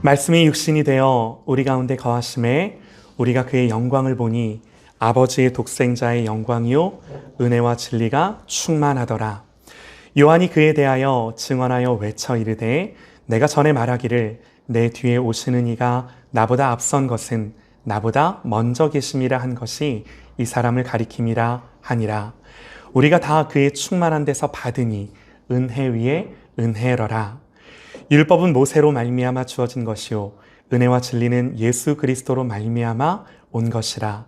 말씀이 육신이 되어 우리 가운데 거하심에 우리가 그의 영광을 보니 아버지의 독생자의 영광이요 은혜와 진리가 충만하더라. 요한이 그에 대하여 증언하여 외쳐 이르되 내가 전에 말하기를 내 뒤에 오시는 이가 나보다 앞선 것은 나보다 먼저 계심이라 한 것이 이 사람을 가리킴이라 하니라. 우리가 다 그의 충만한 데서 받으니 은혜 위에 은혜러라. 율법은 모세로 말미암아 주어진 것이요 은혜와 진리는 예수 그리스도로 말미암아 온 것이라.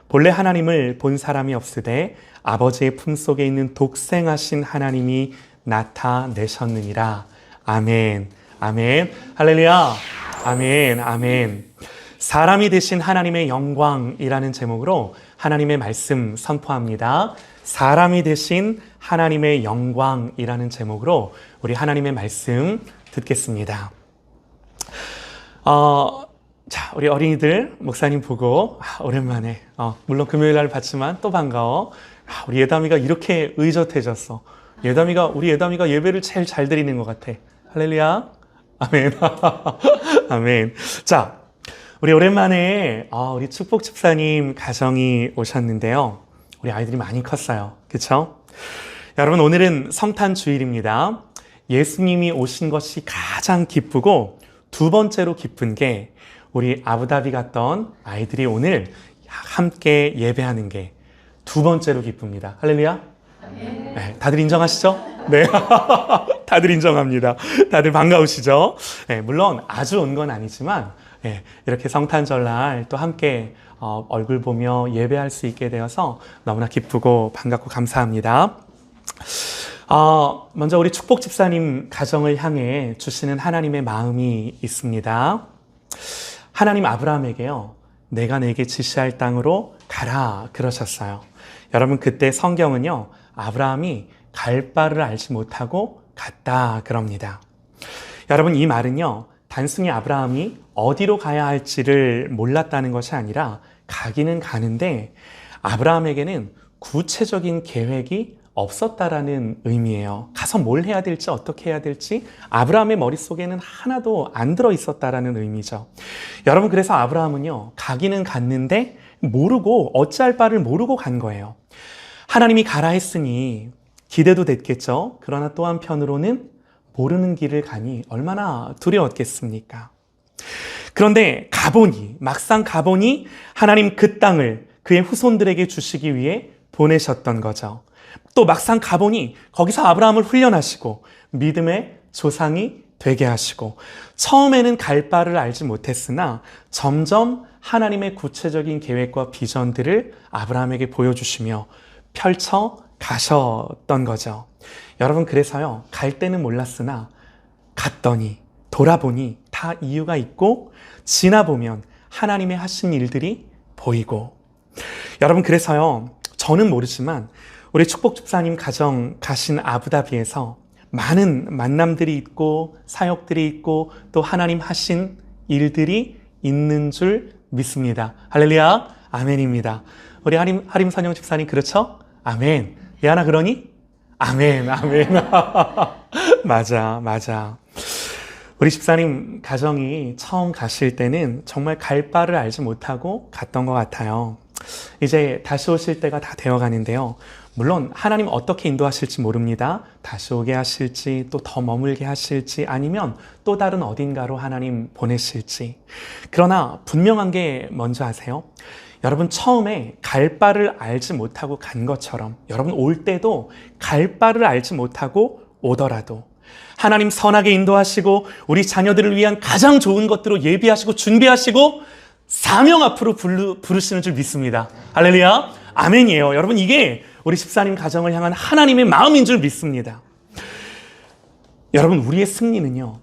본래 하나님을 본 사람이 없으되 아버지의 품속에 있는 독생하신 하나님이 나타내셨느니라. 아멘. 아멘. 할렐루야. 아멘. 아멘. 사람이 되신 하나님의 영광이라는 제목으로 하나님의 말씀 선포합니다. 사람이 되신 하나님의 영광이라는 제목으로 우리 하나님의 말씀 듣겠습니다. 자, 우리 어린이들 목사님 보고 오랜만에 물론 금요일 날 봤지만 또 반가워. 우리 예담이가 이렇게 의젓해졌어. 우리 예담이가 예배를 제일 잘 드리는 것 같아. 할렐루야. 아멘. 아멘. 자, 우리 오랜만에 우리 축복 집사님 가정이 오셨는데요. 우리 아이들이 많이 컸어요. 그렇죠? 여러분, 오늘은 성탄 주일입니다. 예수님이 오신 것이 가장 기쁘고 두 번째로 기쁜 게 우리 아부다비 갔던 아이들이 오늘 함께 예배하는 게 두 번째로 기쁩니다. 할렐루야. 네, 다들 인정하시죠? 네. 다들 인정합니다. 다들 반가우시죠? 네, 물론 아주 온 건 아니지만 이렇게 성탄절날 또 함께 얼굴 보며 예배할 수 있게 되어서 너무나 기쁘고 반갑고 감사합니다. 먼저 우리 축복 집사님 가정을 향해 주시는 하나님의 마음이 있습니다. 하나님 아브라함에게요, 내가 내게 지시할 땅으로 가라 그러셨어요. 여러분, 그때 성경은요, 아브라함이 갈 바를 알지 못하고 갔다 그럽니다. 여러분, 이 말은요, 단순히 아브라함이 어디로 가야 할지를 몰랐다는 것이 아니라 가기는 가는데 아브라함에게는 구체적인 계획이 없었다라는 의미예요. 가서 뭘 해야 될지 어떻게 해야 될지 아브라함의 머릿속에는 하나도 안 들어 있었다라는 의미죠. 여러분, 그래서 아브라함은요, 가기는 갔는데 모르고 어찌할 바를 모르고 간 거예요. 하나님이 가라 했으니 기대도 됐겠죠. 그러나 또 한편으로는 모르는 길을 가니 얼마나 두려웠겠습니까? 그런데 막상 가보니 하나님 그 땅을 그의 후손들에게 주시기 위해 보내셨던 거죠. 또 막상 가보니 거기서 아브라함을 훈련하시고 믿음의 조상이 되게 하시고 처음에는 갈 바를 알지 못했으나 점점 하나님의 구체적인 계획과 비전들을 아브라함에게 보여주시며 펼쳐 가셨던 거죠. 여러분, 그래서요, 갈 때는 몰랐으나 갔더니 돌아보니 다 이유가 있고 지나보면 하나님의 하신 일들이 보이고. 여러분, 그래서요, 저는 모르지만 우리 축복 집사님 가정 가신 아부다비에서 많은 만남들이 있고 사역들이 있고 또 하나님 하신 일들이 있는 줄 믿습니다. 할렐루야. 아멘입니다. 우리 하림 선영 집사님 그렇죠? 아멘. 예하나 그러니? 아멘. 아멘. 맞아. 우리 집사님 가정이 처음 가실 때는 정말 갈 바를 알지 못하고 갔던 것 같아요. 이제 다시 오실 때가 다 되어 가는데요. 물론 하나님 어떻게 인도하실지 모릅니다. 다시 오게 하실지 또 더 머물게 하실지 아니면 또 다른 어딘가로 하나님 보내실지. 그러나 분명한 게 뭔지 아세요? 여러분, 처음에 갈 바를 알지 못하고 간 것처럼 여러분 올 때도 갈 바를 알지 못하고 오더라도 하나님 선하게 인도하시고 우리 자녀들을 위한 가장 좋은 것들로 예비하시고 준비하시고 사명 앞으로 부르시는 줄 믿습니다. 할렐루야. 아멘이에요. 여러분, 이게 우리 집사님 가정을 향한 하나님의 마음인 줄 믿습니다. 여러분, 우리의 승리는요,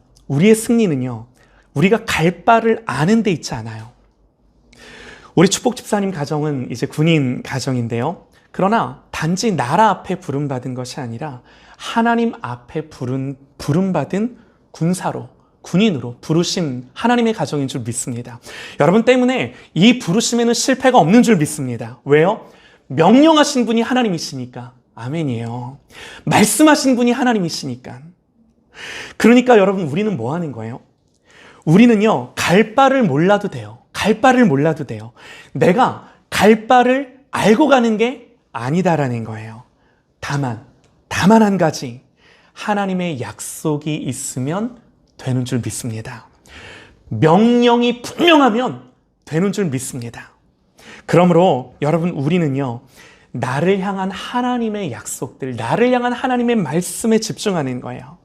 우리가 갈 바를 아는 데 있지 않아요. 우리 축복 집사님 가정은 이제 군인 가정인데요. 그러나 단지 나라 앞에 부름받은 것이 아니라 하나님 앞에 부름받은 군인으로 부르신 하나님의 가정인 줄 믿습니다. 여러분 때문에 이 부르심에는 실패가 없는 줄 믿습니다. 왜요? 명령하신 분이 하나님이시니까. 아멘이에요. 말씀하신 분이 하나님이시니까. 그러니까 여러분, 우리는 뭐 하는 거예요? 우리는요, 갈 바를 몰라도 돼요. 갈 바를 몰라도 돼요. 내가 갈 바를 알고 가는 게 아니다라는 거예요. 다만 한 가지, 하나님의 약속이 있으면 되는 줄 믿습니다. 명령이 분명하면 되는 줄 믿습니다. 그러므로 여러분, 우리는요, 나를 향한 하나님의 약속들, 나를 향한 하나님의 말씀에 집중하는 거예요.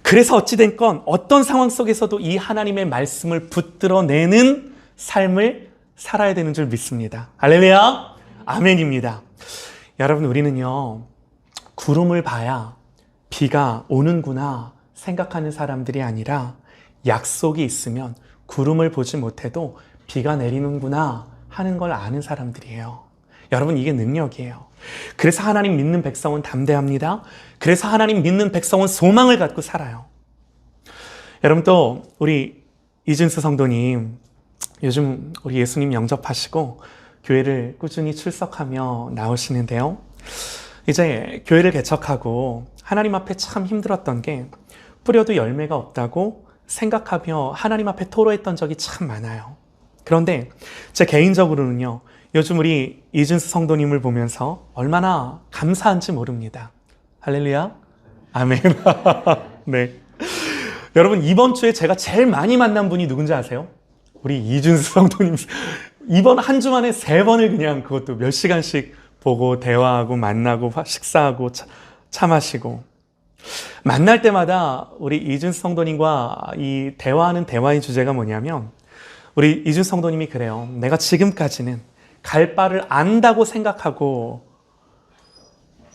그래서 어찌된 건 어떤 상황 속에서도 이 하나님의 말씀을 붙들어내는 삶을 살아야 되는 줄 믿습니다. 할렐루야! 아멘입니다. 여러분, 우리는요, 구름을 봐야 비가 오는구나 생각하는 사람들이 아니라 약속이 있으면 구름을 보지 못해도 비가 내리는구나 하는 걸 아는 사람들이에요. 여러분, 이게 능력이에요. 그래서 하나님 믿는 백성은 담대합니다. 그래서 하나님 믿는 백성은 소망을 갖고 살아요. 여러분, 또 우리 이준수 성도님, 요즘 우리 예수님 영접하시고 교회를 꾸준히 출석하며 나오시는데요. 이제 교회를 개척하고 하나님 앞에 참 힘들었던 게 뿌려도 열매가 없다고 생각하며 하나님 앞에 토로했던 적이 참 많아요. 그런데 제 개인적으로는요, 요즘 우리 이준수 성도님을 보면서 얼마나 감사한지 모릅니다. 할렐루야. 아멘. 네. 여러분, 이번 주에 제가 제일 많이 만난 분이 누군지 아세요? 우리 이준수 성도님. 이번 한 주만에 3번을 그냥 그것도 몇 시간씩 보고 대화하고 만나고 식사하고 차 마시고, 만날 때마다 우리 이준수 성도님과 이 대화하는 대화의 주제가 뭐냐면, 우리 이준수 성도님이 그래요. 내가 지금까지는 갈 바를 안다고 생각하고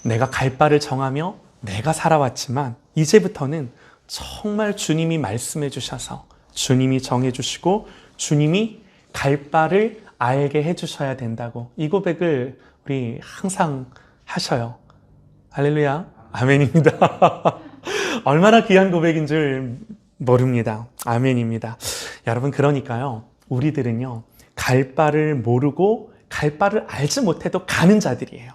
내가 갈 바를 정하며 내가 살아왔지만 이제부터는 정말 주님이 말씀해 주셔서 주님이 정해 주시고 주님이 갈 바를 알게 해 주셔야 된다고, 이 고백을 우리 항상 하셔요. 할렐루야. 아멘입니다. 얼마나 귀한 고백인 줄 모릅니다. 아멘입니다. 여러분, 그러니까요, 우리들은요, 갈 바를 모르고 갈 바를 알지 못해도 가는 자들이에요.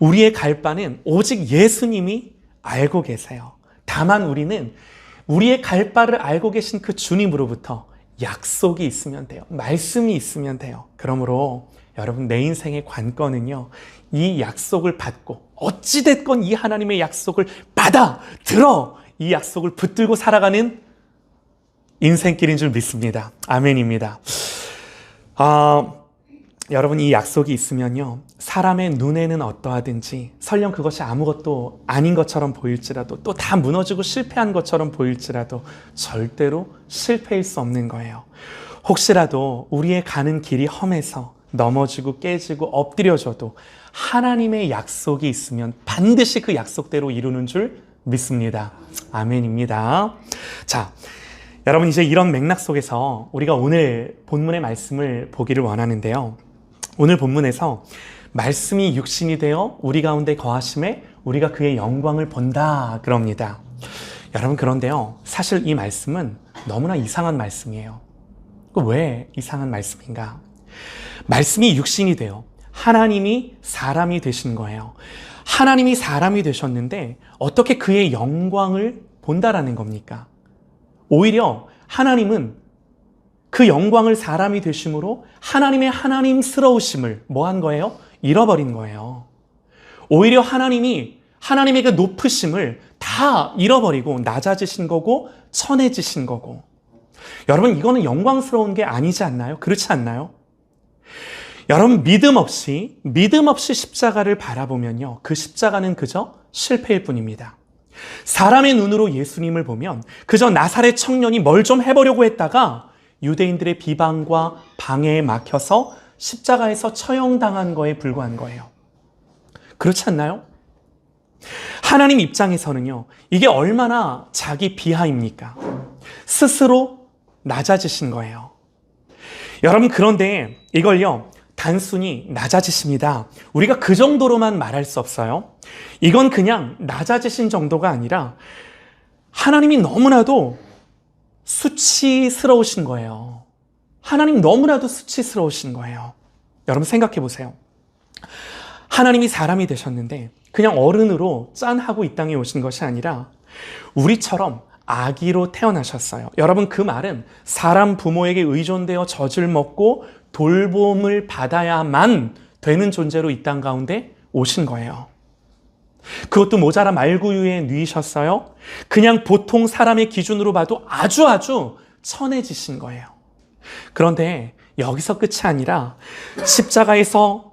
우리의 갈 바는 오직 예수님이 알고 계세요. 다만 우리는 우리의 갈 바를 알고 계신 그 주님으로부터 약속이 있으면 돼요. 말씀이 있으면 돼요. 그러므로 여러분, 내 인생의 관건은요, 이 약속을 받고 어찌됐건 이 하나님의 약속을 받아들어 이 약속을 붙들고 살아가는 인생길인 줄 믿습니다. 아멘입니다. 여러분, 이 약속이 있으면요, 사람의 눈에는 어떠하든지 설령 그것이 아무것도 아닌 것처럼 보일지라도, 또 다 무너지고 실패한 것처럼 보일지라도 절대로 실패일 수 없는 거예요. 혹시라도 우리의 가는 길이 험해서 넘어지고 깨지고 엎드려져도 하나님의 약속이 있으면 반드시 그 약속대로 이루는 줄 믿습니다. 아멘입니다. 자, 여러분, 이제 이런 맥락 속에서 우리가 오늘 본문의 말씀을 보기를 원하는데요. 오늘 본문에서 말씀이 육신이 되어 우리 가운데 거하심에 우리가 그의 영광을 본다 그럽니다. 여러분, 그런데요, 사실 이 말씀은 너무나 이상한 말씀이에요. 왜 이상한 말씀인가? 말씀이 육신이 되어 하나님이 사람이 되신 거예요. 하나님이 사람이 되셨는데 어떻게 그의 영광을 본다라는 겁니까? 오히려 하나님은 그 영광을 사람이 되심으로 하나님의 하나님스러우심을 뭐 한 거예요? 잃어버린 거예요. 오히려 하나님이 하나님의 그 높으심을 다 잃어버리고 낮아지신 거고 천해지신 거고. 여러분, 이거는 영광스러운 게 아니지 않나요? 그렇지 않나요? 여러분, 믿음 없이 십자가를 바라보면요, 그 십자가는 그저 실패일 뿐입니다. 사람의 눈으로 예수님을 보면 그저 나사렛 청년이 뭘 좀 해보려고 했다가 유대인들의 비방과 방해에 막혀서 십자가에서 처형당한 거에 불과한 거예요. 그렇지 않나요? 하나님 입장에서는요, 이게 얼마나 자기 비하입니까? 스스로 낮아지신 거예요. 여러분, 그런데 이걸요, 단순히 낮아지십니다, 우리가 그 정도로만 말할 수 없어요. 이건 그냥 낮아지신 정도가 아니라 하나님이 너무나도 수치스러우신 거예요. 하나님 너무나도 수치스러우신 거예요. 여러분, 생각해 보세요. 하나님이 사람이 되셨는데 그냥 어른으로 짠하고 이 땅에 오신 것이 아니라 우리처럼 아기로 태어나셨어요. 여러분, 그 말은 사람 부모에게 의존되어 젖을 먹고 돌봄을 받아야만 되는 존재로 이 땅 가운데 오신 거예요. 그것도 모자라 말구유에 누이셨어요. 그냥 보통 사람의 기준으로 봐도 아주 천해지신 거예요. 그런데 여기서 끝이 아니라 십자가에서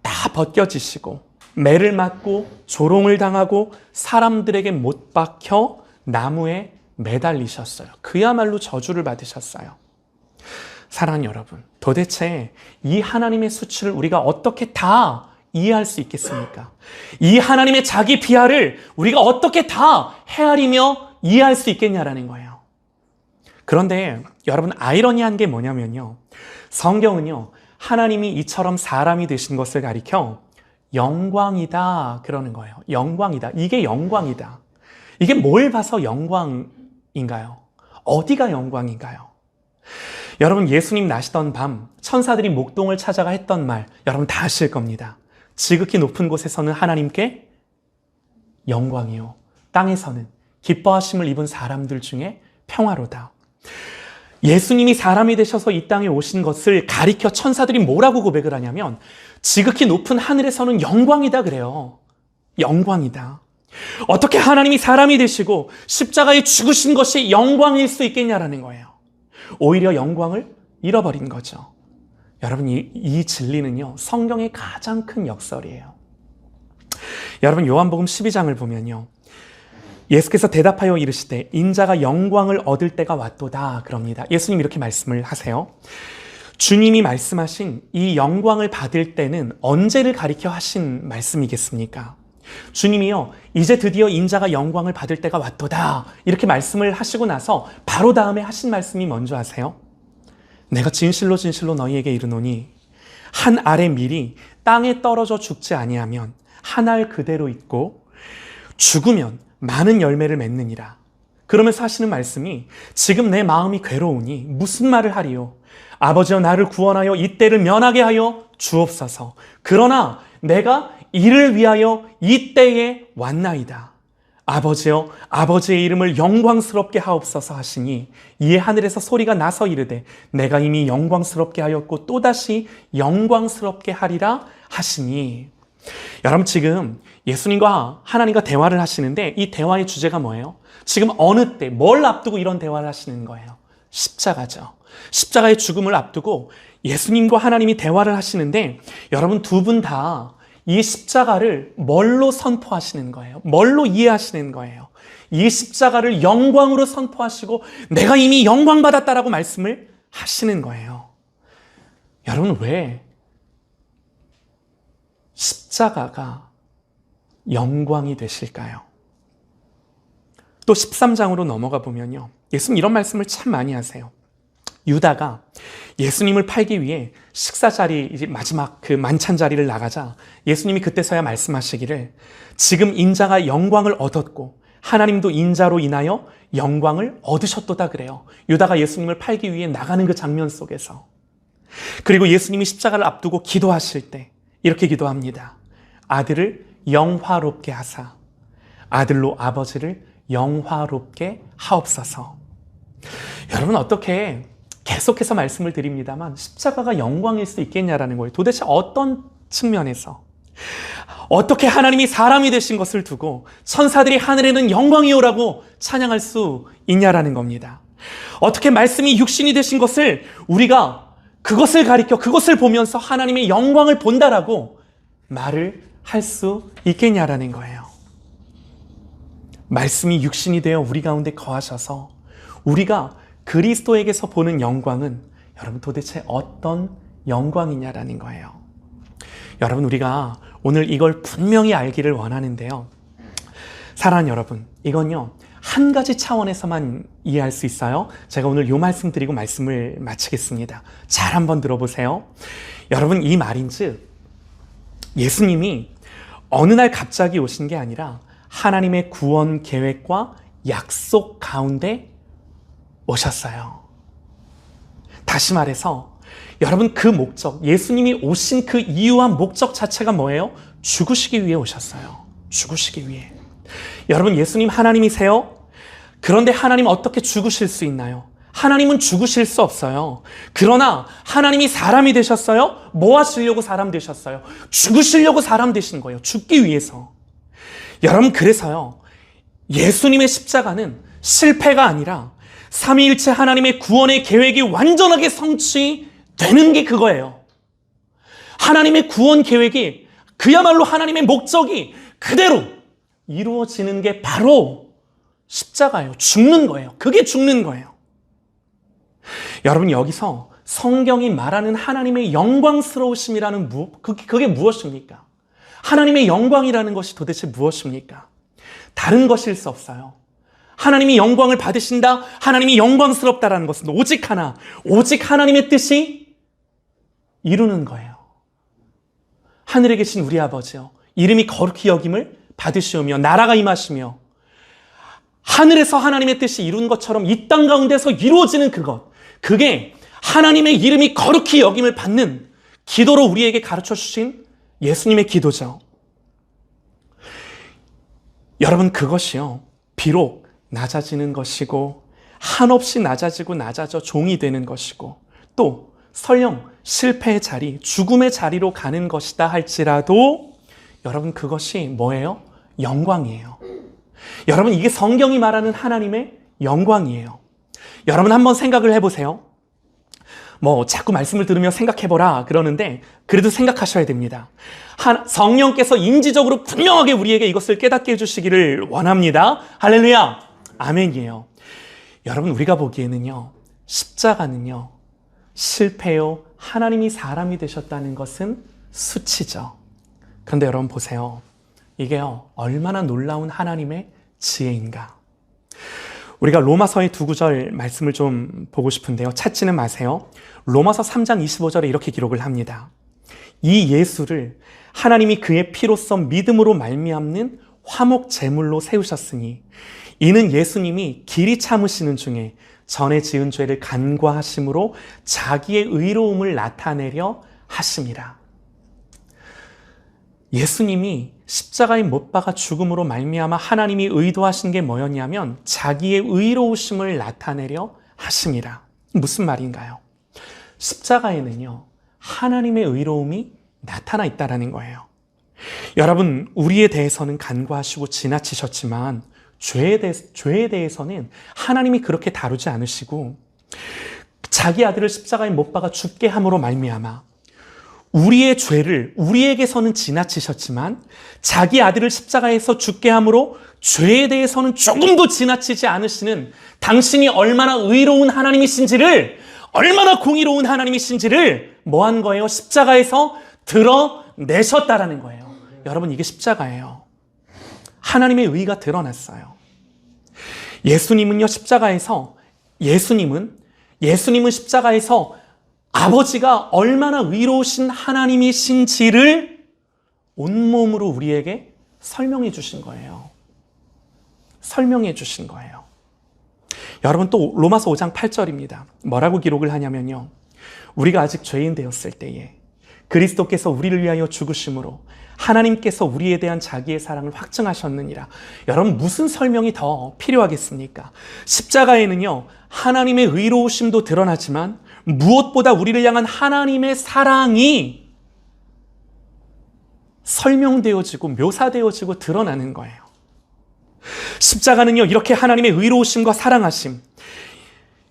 다 벗겨지시고 매를 맞고 조롱을 당하고 사람들에게 못 박혀 나무에 매달리셨어요. 그야말로 저주를 받으셨어요. 사랑하는 여러분, 도대체 이 하나님의 수치를 우리가 어떻게 다 이해할 수 있겠습니까? 이 하나님의 자기 비하를 우리가 어떻게 다 헤아리며 이해할 수 있겠냐라는 거예요. 그런데 여러분, 아이러니한 게 뭐냐면요, 성경은요, 하나님이 이처럼 사람이 되신 것을 가리켜 영광이다 그러는 거예요. 영광이다. 이게 영광이다. 이게 뭘 봐서 영광인가요? 어디가 영광인가요? 여러분, 예수님 나시던 밤 천사들이 목동을 찾아가 했던 말 여러분 다 아실 겁니다. 지극히 높은 곳에서는 하나님께 영광이요, 땅에서는 기뻐하심을 입은 사람들 중에 평화로다. 예수님이 사람이 되셔서 이 땅에 오신 것을 가리켜 천사들이 뭐라고 고백을 하냐면 지극히 높은 하늘에서는 영광이다 그래요. 영광이다. 어떻게 하나님이 사람이 되시고 십자가에 죽으신 것이 영광일 수 있겠냐라는 거예요. 오히려 영광을 잃어버린 거죠. 여러분, 이 진리는요, 성경의 가장 큰 역설이에요. 여러분, 요한복음 12장을 보면요, 예수께서 대답하여 이르시되 인자가 영광을 얻을 때가 왔도다 그럽니다. 예수님 이렇게 말씀을 하세요. 주님이 말씀하신 이 영광을 받을 때는 언제를 가리켜 하신 말씀이겠습니까? 주님이요, 이제 드디어 인자가 영광을 받을 때가 왔도다 이렇게 말씀을 하시고 나서 바로 다음에 하신 말씀이 뭔지 아세요? 내가 진실로 너희에게 이르노니 한 알의 밀이 땅에 떨어져 죽지 아니하면 한 알 그대로 있고 죽으면 많은 열매를 맺느니라. 그러면서 하시는 말씀이 지금 내 마음이 괴로우니 무슨 말을 하리요? 아버지여, 나를 구원하여 이 때를 면하게 하여 주옵소서. 그러나 내가 이를 위하여 이 때에 왔나이다. 아버지여, 아버지의 이름을 영광스럽게 하옵소서 하시니 이에 하늘에서 소리가 나서 이르되 내가 이미 영광스럽게 하였고 또다시 영광스럽게 하리라 하시니. 여러분, 지금 예수님과 하나님과 대화를 하시는데 이 대화의 주제가 뭐예요? 지금 어느 때, 뭘 앞두고 이런 대화를 하시는 거예요? 십자가죠. 십자가의 죽음을 앞두고 예수님과 하나님이 대화를 하시는데 여러분, 두 분 다 이 십자가를 뭘로 선포하시는 거예요? 뭘로 이해하시는 거예요? 이 십자가를 영광으로 선포하시고 내가 이미 영광 받았다라고 말씀을 하시는 거예요. 여러분, 왜 십자가가 영광이 되실까요? 또 13장으로 넘어가 보면요, 예수님 이런 말씀을 참 많이 하세요. 유다가 예수님을 팔기 위해 식사 자리, 이제 마지막 그 만찬 자리를 나가자 예수님이 그때서야 말씀하시기를 지금 인자가 영광을 얻었고 하나님도 인자로 인하여 영광을 얻으셨도다 그래요. 유다가 예수님을 팔기 위해 나가는 그 장면 속에서. 그리고 예수님이 십자가를 앞두고 기도하실 때 이렇게 기도합니다. 아들을 영화롭게 하사 아들로 아버지를 영화롭게 하옵소서. 여러분, 어떻게 계속해서 말씀을 드립니다만 십자가가 영광일 수 있겠냐라는 거예요. 도대체 어떤 측면에서, 어떻게 하나님이 사람이 되신 것을 두고 천사들이 하늘에는 영광이오라고 찬양할 수 있냐라는 겁니다. 어떻게 말씀이 육신이 되신 것을 우리가 그것을 가리켜 그것을 보면서 하나님의 영광을 본다라고 말을 할 수 있겠냐라는 거예요. 말씀이 육신이 되어 우리 가운데 거하셔서 우리가 그리스도에게서 보는 영광은 여러분 도대체 어떤 영광이냐라는 거예요. 여러분, 우리가 오늘 이걸 분명히 알기를 원하는데요. 사랑하는 여러분, 이건요 한 가지 차원에서만 이해할 수 있어요. 제가 오늘 이 말씀 드리고 말씀을 마치겠습니다. 잘 한번 들어보세요. 여러분, 이 말인즉 예수님이 어느 날 갑자기 오신 게 아니라 하나님의 구원 계획과 약속 가운데 오셨어요. 다시 말해서 여러분, 그 목적, 예수님이 오신 그 이유와 목적 자체가 뭐예요? 죽으시기 위해 오셨어요. 죽으시기 위해. 여러분, 예수님 하나님이세요? 그런데 하나님 어떻게 죽으실 수 있나요? 하나님은 죽으실 수 없어요. 그러나 하나님이 사람이 되셨어요? 뭐 하시려고 사람 되셨어요? 죽으시려고 사람 되신 거예요. 죽기 위해서. 여러분, 그래서요, 예수님의 십자가는 실패가 아니라 삼위일체 하나님의 구원의 계획이 완전하게 성취되는 게 그거예요. 하나님의 구원 계획이, 그야말로 하나님의 목적이 그대로 이루어지는 게 바로 십자가예요. 죽는 거예요. 그게 죽는 거예요. 여러분, 여기서 성경이 말하는 하나님의 영광스러우심이라는 그게 무엇입니까? 하나님의 영광이라는 것이 도대체 무엇입니까? 다른 것일 수 없어요. 하나님이 영광을 받으신다, 하나님이 영광스럽다라는 것은 오직 하나, 오직 하나님의 뜻이 이루는 거예요. 하늘에 계신 우리 아버지요, 이름이 거룩히 여김을 받으시오며 나라가 임하시며, 하늘에서 하나님의 뜻이 이룬 것처럼 이 땅 가운데서 이루어지는 그것, 그게 하나님의 이름이 거룩히 여김을 받는 기도로 우리에게 가르쳐 주신 예수님의 기도죠. 여러분, 그것이요, 비록 낮아지는 것이고 한없이 낮아지고 낮아져 종이 되는 것이고 또 설령 실패의 자리, 죽음의 자리로 가는 것이다 할지라도 여러분, 그것이 뭐예요? 영광이에요. 여러분, 이게 성경이 말하는 하나님의 영광이에요. 여러분, 한번 생각을 해보세요. 자꾸 말씀을 들으며 생각해보라 그러는데 그래도 생각하셔야 됩니다. 성령께서 인지적으로 분명하게 우리에게 이것을 깨닫게 해주시기를 원합니다. 할렐루야, 아멘이에요. 여러분, 우리가 보기에는요, 십자가는요, 실패요, 하나님이 사람이 되셨다는 것은 수치죠. 그런데 여러분 보세요. 이게요, 얼마나 놀라운 하나님의 지혜인가. 우리가 로마서의 2구절 말씀을 좀 보고 싶은데요, 찾지는 마세요. 로마서 3장 25절에 이렇게 기록을 합니다. 이 예수를 하나님이 그의 피로써 믿음으로 말미암는 화목 제물로 세우셨으니 이는 예수님이 길이 참으시는 중에 전에 지은 죄를 간과하심으로 자기의 의로움을 나타내려 하심이라. 예수님이 십자가에 못 박아 죽음으로 말미암아 하나님이 의도하신 게 뭐였냐면 자기의 의로우심을 나타내려 하심이라. 무슨 말인가요? 십자가에는요, 하나님의 의로움이 나타나 있다라는 거예요. 여러분, 우리에 대해서는 간과하시고 지나치셨지만 죄에 대해서는 하나님이 그렇게 다루지 않으시고 자기 아들을 십자가에 못 박아 죽게 함으로 말미암아 우리의 죄를 우리에게서는 지나치셨지만 자기 아들을 십자가에서 죽게 함으로 죄에 대해서는 조금도 지나치지 않으시는 당신이 얼마나 의로운 하나님이신지를, 얼마나 공의로운 하나님이신지를 뭐한 거예요? 십자가에서 드러내셨다라는 거예요. 여러분, 이게 십자가예요. 하나님의 의가 드러났어요. 예수님은요, 예수님은 십자가에서 아버지가 얼마나 의로우신 하나님이신지를 온몸으로 우리에게 설명해 주신 거예요. 설명해 주신 거예요. 여러분, 또 로마서 5장 8절입니다. 뭐라고 기록을 하냐면요, 우리가 아직 죄인 되었을 때에 그리스도께서 우리를 위하여 죽으심으로 하나님께서 우리에 대한 자기의 사랑을 확증하셨느니라. 여러분, 무슨 설명이 더 필요하겠습니까? 십자가에는요, 하나님의 의로우심도 드러나지만 무엇보다 우리를 향한 하나님의 사랑이 설명되어지고 묘사되어지고 드러나는 거예요. 십자가는요, 이렇게 하나님의 의로우심과 사랑하심,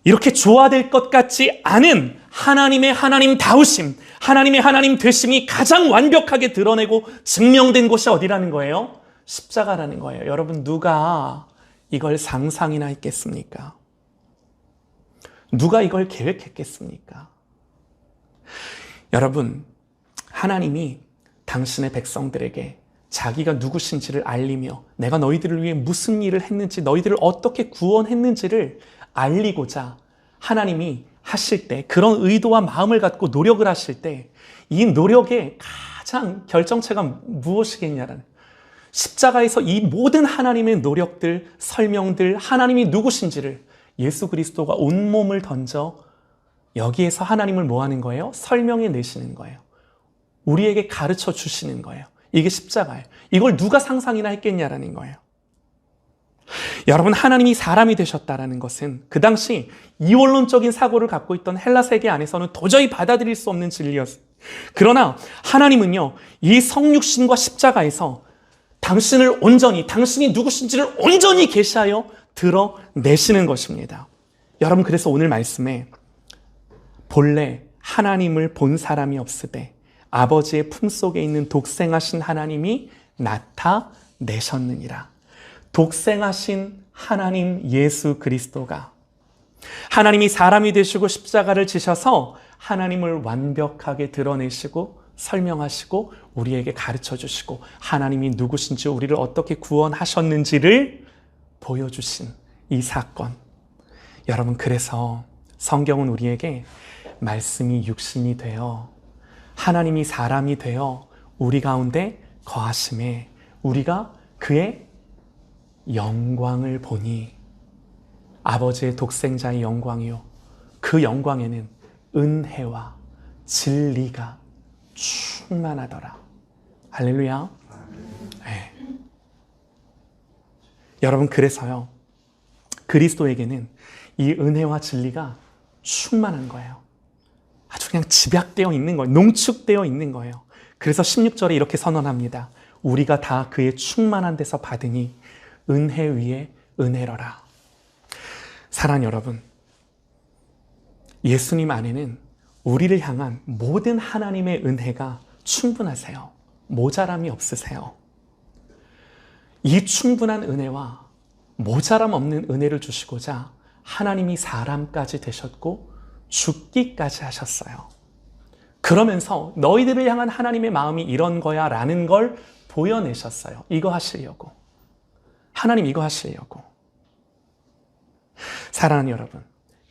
이렇게 조화될 것 같지 않은 하나님의 하나님다우심, 하나님의 하나님 되심이 가장 완벽하게 드러내고 증명된 곳이 어디라는 거예요? 십자가라는 거예요. 여러분, 누가 이걸 상상이나 했겠습니까? 누가 이걸 계획했겠습니까? 여러분, 하나님이 당신의 백성들에게 자기가 누구신지를 알리며 내가 너희들을 위해 무슨 일을 했는지, 너희들을 어떻게 구원했는지를 알리고자 하나님이 하실 때, 그런 의도와 마음을 갖고 노력을 하실 때 이 노력의 가장 결정체가 무엇이겠냐라는, 십자가에서 이 모든 하나님의 노력들, 설명들, 하나님이 누구신지를 예수 그리스도가 온몸을 던져 여기에서 하나님을 뭐 하는 거예요? 설명해 내시는 거예요. 우리에게 가르쳐 주시는 거예요. 이게 십자가예요. 이걸 누가 상상이나 했겠냐라는 거예요. 여러분, 하나님이 사람이 되셨다라는 것은 그 당시 이원론적인 사고를 갖고 있던 헬라 세계 안에서는 도저히 받아들일 수 없는 진리였어요. 그러나 하나님은요, 이 성육신과 십자가에서 당신을 온전히, 당신이 누구신지를 온전히 계시하여 드러내시는 것입니다. 여러분, 그래서 오늘 말씀에 본래 하나님을 본 사람이 없으되 아버지의 품속에 있는 독생하신 하나님이 나타내셨느니라. 독생하신 하나님 예수 그리스도가 하나님이 사람이 되시고 십자가를 지셔서 하나님을 완벽하게 드러내시고 설명하시고 우리에게 가르쳐 주시고 하나님이 누구신지 우리를 어떻게 구원하셨는지를 보여주신 이 사건. 여러분, 그래서 성경은 우리에게 말씀이 육신이 되어 하나님이 사람이 되어 우리 가운데 거하심에 우리가 그의 영광을 보니 아버지의 독생자의 영광이요, 그 영광에는 은혜와 진리가 충만하더라. 할렐루야. 네. 여러분, 그래서요, 그리스도에게는 이 은혜와 진리가 충만한 거예요. 아주 그냥 집약되어 있는 거예요. 농축되어 있는 거예요. 그래서 16절에 이렇게 선언합니다. 우리가 다 그의 충만한 데서 받으니 은혜 위에 은혜로라. 사랑하는 여러분, 예수님 안에는 우리를 향한 모든 하나님의 은혜가 충분하세요. 모자람이 없으세요. 이 충분한 은혜와 모자람 없는 은혜를 주시고자 하나님이 사람까지 되셨고 죽기까지 하셨어요. 그러면서 너희들을 향한 하나님의 마음이 이런 거야 라는 걸 보여내셨어요. 이거 하시려고. 하나님 이거 하시려고. 사랑하는 여러분,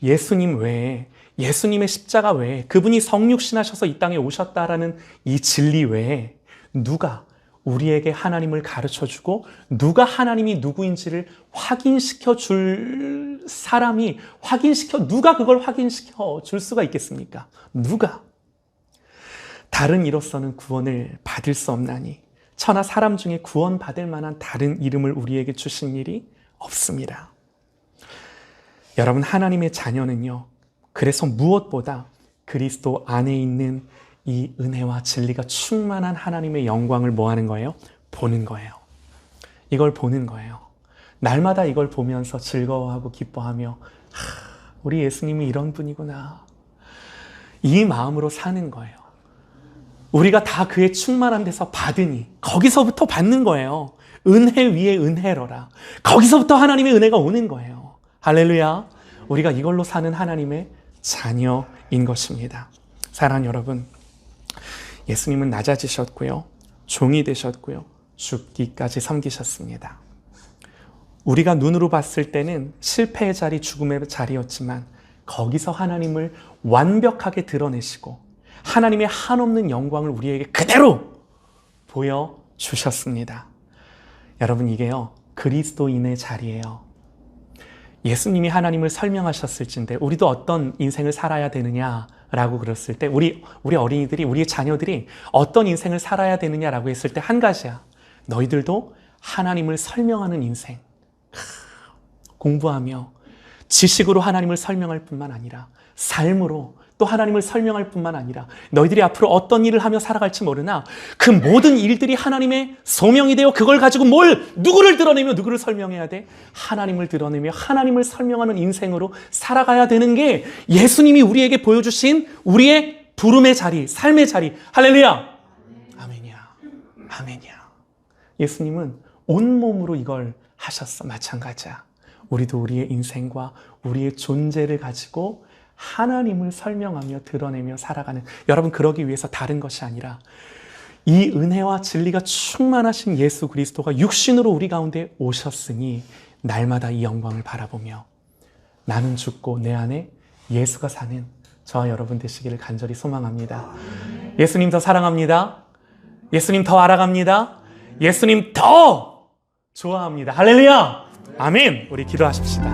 예수님 외에, 예수님의 십자가 외에, 그분이 성육신하셔서 이 땅에 오셨다라는 이 진리 외에 누가 우리에게 하나님을 가르쳐주고 누가 하나님이 누구인지를 확인시켜 줄 사람이 누가 그걸 확인시켜 줄 수가 있겠습니까? 누가? 다른 이로서는 구원을 받을 수 없나니 천하 사람 중에 구원받을 만한 다른 이름을 우리에게 주신 일이 없습니다. 여러분, 하나님의 자녀는요, 그래서 무엇보다 그리스도 안에 있는 이 은혜와 진리가 충만한 하나님의 영광을 뭐 하는 거예요? 보는 거예요. 이걸 보는 거예요. 날마다 이걸 보면서 즐거워하고 기뻐하며 우리 예수님이 이런 분이구나. 이 마음으로 사는 거예요. 우리가 다 그의 충만한 데서 받으니 거기서부터 받는 거예요. 은혜 위에 은혜로라. 거기서부터 하나님의 은혜가 오는 거예요. 할렐루야. 우리가 이걸로 사는 하나님의 자녀인 것입니다. 사랑하는 여러분, 예수님은 낮아지셨고요, 종이 되셨고요, 죽기까지 섬기셨습니다. 우리가 눈으로 봤을 때는 실패의 자리, 죽음의 자리였지만 거기서 하나님을 완벽하게 드러내시고 하나님의 한없는 영광을 우리에게 그대로 보여주셨습니다. 여러분, 이게요, 그리스도인의 자리예요. 예수님이 하나님을 설명하셨을진데 우리도 어떤 인생을 살아야 되느냐라고 그랬을 때 우리 어린이들이, 우리의 자녀들이 어떤 인생을 살아야 되느냐라고 했을 때 한 가지야. 너희들도 하나님을 설명하는 인생, 공부하며 지식으로 하나님을 설명할 뿐만 아니라 삶으로 또 하나님을 설명할 뿐만 아니라 너희들이 앞으로 어떤 일을 하며 살아갈지 모르나 그 모든 일들이 하나님의 소명이 되어 그걸 가지고 누구를 드러내며 누구를 설명해야 돼? 하나님을 드러내며 하나님을 설명하는 인생으로 살아가야 되는 게 예수님이 우리에게 보여주신 우리의 부름의 자리, 삶의 자리. 할렐루야. 아멘이야. 아멘이야. 예수님은 온몸으로 이걸 하셨어. 마찬가지야. 우리도 우리의 인생과 우리의 존재를 가지고 하나님을 설명하며 드러내며 살아가는, 여러분, 그러기 위해서 다른 것이 아니라 이 은혜와 진리가 충만하신 예수 그리스도가 육신으로 우리 가운데 오셨으니 날마다 이 영광을 바라보며 나는 죽고 내 안에 예수가 사는 저와 여러분 되시기를 간절히 소망합니다. 예수님 더 사랑합니다. 예수님 더 알아갑니다. 예수님 더 좋아합니다. 할렐루야. 아멘. 우리 기도하십시다.